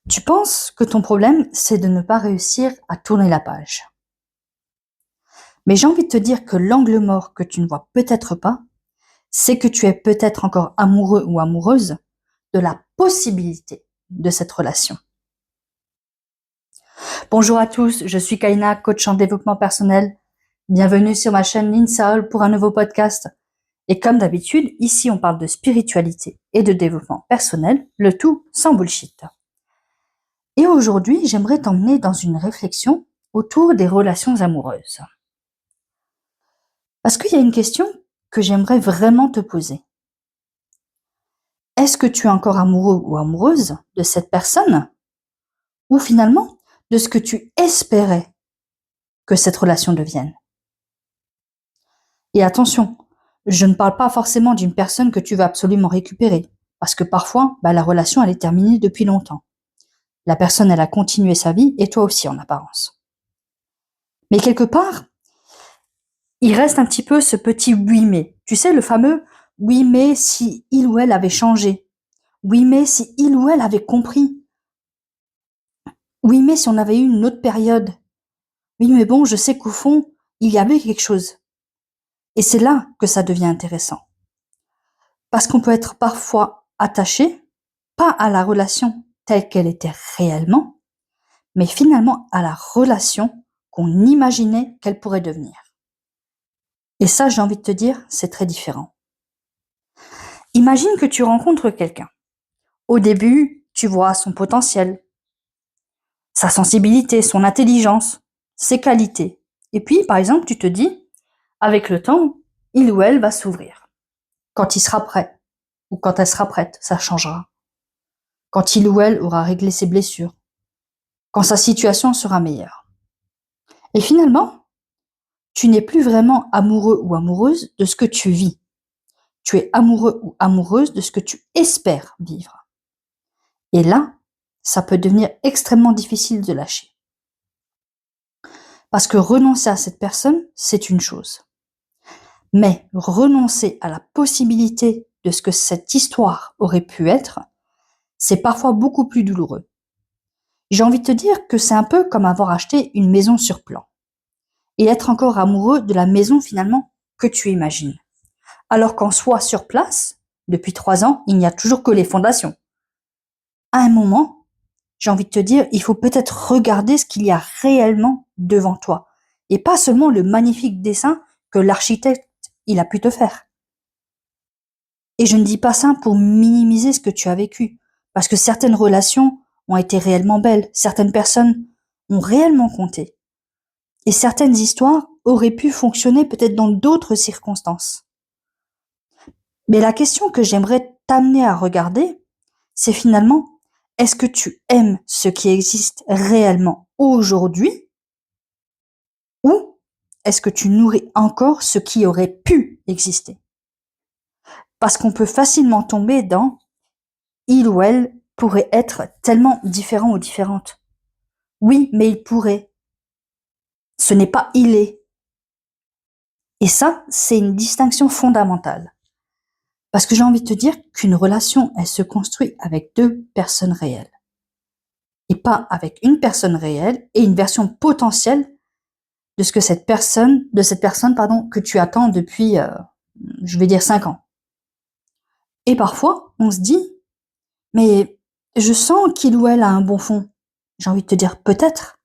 Tu penses que ton problème, c'est de ne pas réussir à tourner la page. Mais j'ai envie de te dire que l'angle mort que tu ne vois peut-être pas, c'est que tu es peut-être encore amoureux ou amoureuse de la possibilité de cette relation. Bonjour à tous, je suis Kaina, coach en développement personnel. Bienvenue sur ma chaîne Linsaol pour un nouveau podcast. Et comme d'habitude, ici on parle de spiritualité et de développement personnel, le tout sans bullshit. Et aujourd'hui, j'aimerais t'emmener dans une réflexion autour des relations amoureuses. Parce qu'il y a une question que j'aimerais vraiment te poser. Est-ce que tu es encore amoureux ou amoureuse de cette personne? Ou finalement, de ce que tu espérais que cette relation devienne? Et attention, je ne parle pas forcément d'une personne que tu vas absolument récupérer. Parce que parfois, la relation, elle est terminée depuis longtemps. La personne, elle a continué sa vie, et toi aussi en apparence. Mais quelque part, il reste un petit peu ce petit oui mais. Tu sais, le fameux oui mais si il ou elle avait changé. Oui mais si il ou elle avait compris. Oui mais si on avait eu une autre période. Oui mais bon, je sais qu'au fond, il y avait quelque chose. Et c'est là que ça devient intéressant. Parce qu'on peut être parfois attaché, pas à la relation telle qu'elle était réellement, mais finalement à la relation qu'on imaginait qu'elle pourrait devenir. Et ça, j'ai envie de te dire, c'est très différent. Imagine que tu rencontres quelqu'un. Au début, tu vois son potentiel, sa sensibilité, son intelligence, ses qualités. Et puis, par exemple, tu te dis, avec le temps, il ou elle va s'ouvrir. Quand il sera prêt, ou quand elle sera prête, ça changera. Quand il ou elle aura réglé ses blessures, quand sa situation sera meilleure. Et finalement, tu n'es plus vraiment amoureux ou amoureuse de ce que tu vis. Tu es amoureux ou amoureuse de ce que tu espères vivre. Et là, ça peut devenir extrêmement difficile de lâcher. Parce que renoncer à cette personne, c'est une chose. Mais renoncer à la possibilité de ce que cette histoire aurait pu être, c'est parfois beaucoup plus douloureux. J'ai envie de te dire que c'est un peu comme avoir acheté une maison sur plan et être encore amoureux de la maison finalement que tu imagines. Alors qu'en soi, sur place, depuis 3 ans, il n'y a toujours que les fondations. À un moment, j'ai envie de te dire, il faut peut-être regarder ce qu'il y a réellement devant toi et pas seulement le magnifique dessin que l'architecte il a pu te faire. Et je ne dis pas ça pour minimiser ce que tu as vécu, parce que certaines relations ont été réellement belles, certaines personnes ont réellement compté, et certaines histoires auraient pu fonctionner peut-être dans d'autres circonstances. Mais la question que j'aimerais t'amener à regarder, c'est finalement, est-ce que tu aimes ce qui existe réellement aujourd'hui, ou est-ce que tu nourris encore ce qui aurait pu exister? Parce qu'on peut facilement tomber dans il ou elle pourrait être tellement différent ou différente. Oui, mais il pourrait. Ce n'est pas il est. Et ça, c'est une distinction fondamentale. Parce que j'ai envie de te dire qu'une relation, elle se construit avec 2 personnes réelles. Et pas avec une personne réelle et une version potentielle de ce que cette personne, que tu attends depuis, je vais dire 5 ans. Et parfois, on se dit, mais je sens qu'il ou elle a un bon fond. J'ai envie de te dire peut-être.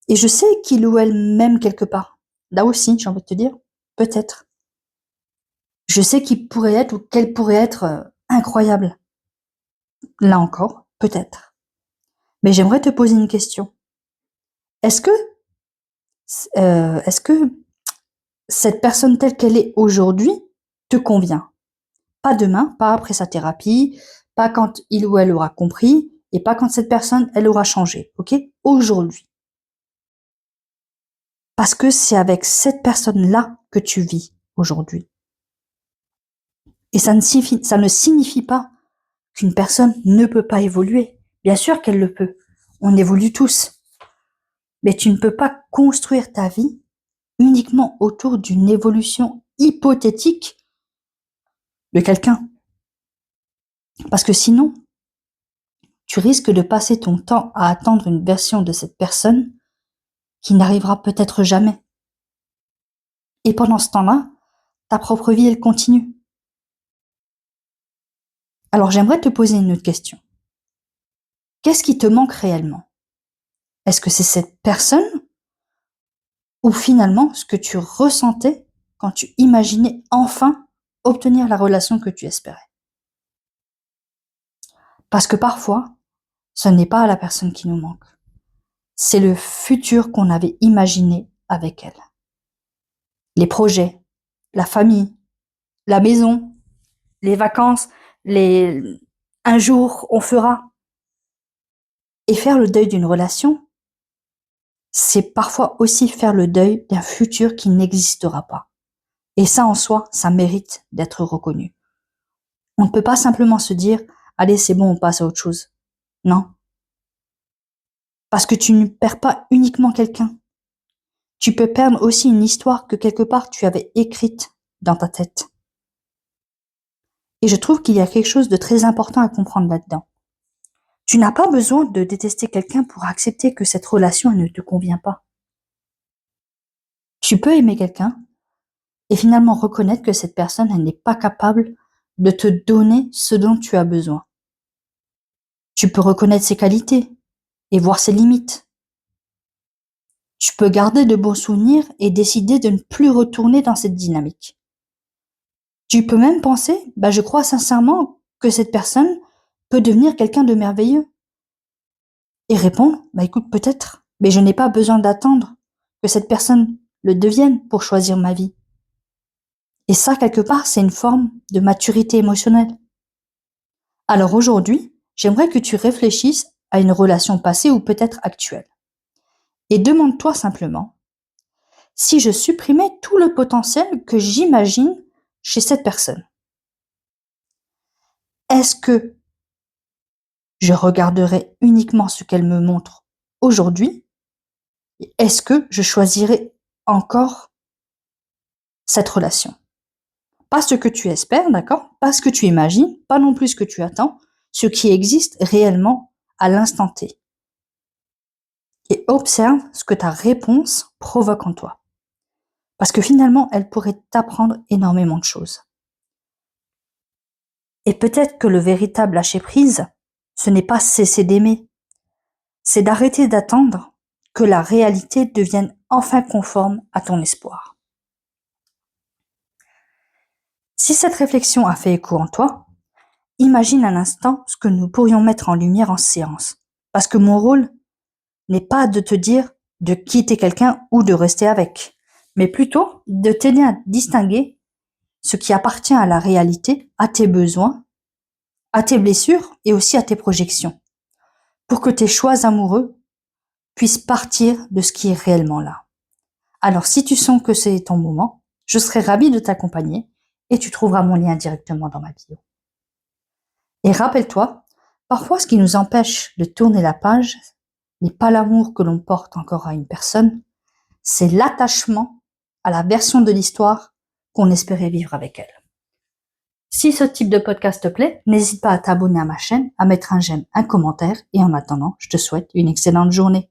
Et je sais qu'il ou elle m'aime quelque part. Là aussi, j'ai envie de te dire, peut-être. Je sais qu'il pourrait être ou qu'elle pourrait être incroyable. Là encore, peut-être. Mais j'aimerais te poser une question. Est-ce que, est-ce que cette personne telle qu'elle est aujourd'hui te convient? Pas demain, pas après sa thérapie, pas quand il ou elle aura compris, et pas quand cette personne, elle aura changé, ok? Aujourd'hui. Parce que c'est avec cette personne-là que tu vis aujourd'hui. Et ça ne signifie pas qu'une personne ne peut pas évoluer. Bien sûr qu'elle le peut. On évolue tous. Mais tu ne peux pas construire ta vie uniquement autour d'une évolution hypothétique de quelqu'un. Parce que sinon, tu risques de passer ton temps à attendre une version de cette personne qui n'arrivera peut-être jamais. Et pendant ce temps-là, ta propre vie, elle continue. Alors j'aimerais te poser une autre question. Qu'est-ce qui te manque réellement? Est-ce que c'est cette personne ou finalement ce que tu ressentais quand tu imaginais enfin obtenir la relation que tu espérais? Parce que parfois, ce n'est pas la personne qui nous manque. C'est le futur qu'on avait imaginé avec elle. Les projets, la famille, la maison, les vacances, un jour on fera. Et faire le deuil d'une relation, c'est parfois aussi faire le deuil d'un futur qui n'existera pas. Et ça en soi, ça mérite d'être reconnu. On ne peut pas simplement se dire, allez, c'est bon, on passe à autre chose. Non. Parce que tu ne perds pas uniquement quelqu'un. Tu peux perdre aussi une histoire que quelque part tu avais écrite dans ta tête. Et je trouve qu'il y a quelque chose de très important à comprendre là-dedans. Tu n'as pas besoin de détester quelqu'un pour accepter que cette relation elle ne te convient pas. Tu peux aimer quelqu'un et finalement reconnaître que cette personne elle n'est pas capable de te donner ce dont tu as besoin. Tu peux reconnaître ses qualités et voir ses limites. Tu peux garder de bons souvenirs et décider de ne plus retourner dans cette dynamique. Tu peux même penser, je crois sincèrement que cette personne peut devenir quelqu'un de merveilleux. Et répondre, écoute, peut-être, mais je n'ai pas besoin d'attendre que cette personne le devienne pour choisir ma vie. Et ça, quelque part, c'est une forme de maturité émotionnelle. Alors aujourd'hui, j'aimerais que tu réfléchisses à une relation passée ou peut-être actuelle. Et demande-toi simplement, si je supprimais tout le potentiel que j'imagine chez cette personne, est-ce que je regarderais uniquement ce qu'elle me montre aujourd'hui? Est-ce que je choisirais encore cette relation? Pas ce que tu espères, d'accord? Pas ce que tu imagines, pas non plus ce que tu attends, ce qui existe réellement à l'instant T. Et observe ce que ta réponse provoque en toi. Parce que finalement, elle pourrait t'apprendre énormément de choses. Et peut-être que le véritable lâcher-prise, ce n'est pas cesser d'aimer, c'est d'arrêter d'attendre que la réalité devienne enfin conforme à ton espoir. Si cette réflexion a fait écho en toi, imagine un instant ce que nous pourrions mettre en lumière en séance. Parce que mon rôle n'est pas de te dire de quitter quelqu'un ou de rester avec, mais plutôt de t'aider à distinguer ce qui appartient à la réalité, à tes besoins, à tes blessures et aussi à tes projections, pour que tes choix amoureux puissent partir de ce qui est réellement là. Alors si tu sens que c'est ton moment, je serai ravie de t'accompagner et tu trouveras mon lien directement dans ma bio. Et rappelle-toi, parfois ce qui nous empêche de tourner la page n'est pas l'amour que l'on porte encore à une personne, c'est l'attachement à la version de l'histoire qu'on espérait vivre avec elle. Si ce type de podcast te plaît, n'hésite pas à t'abonner à ma chaîne, à mettre un j'aime, un commentaire et en attendant, je te souhaite une excellente journée.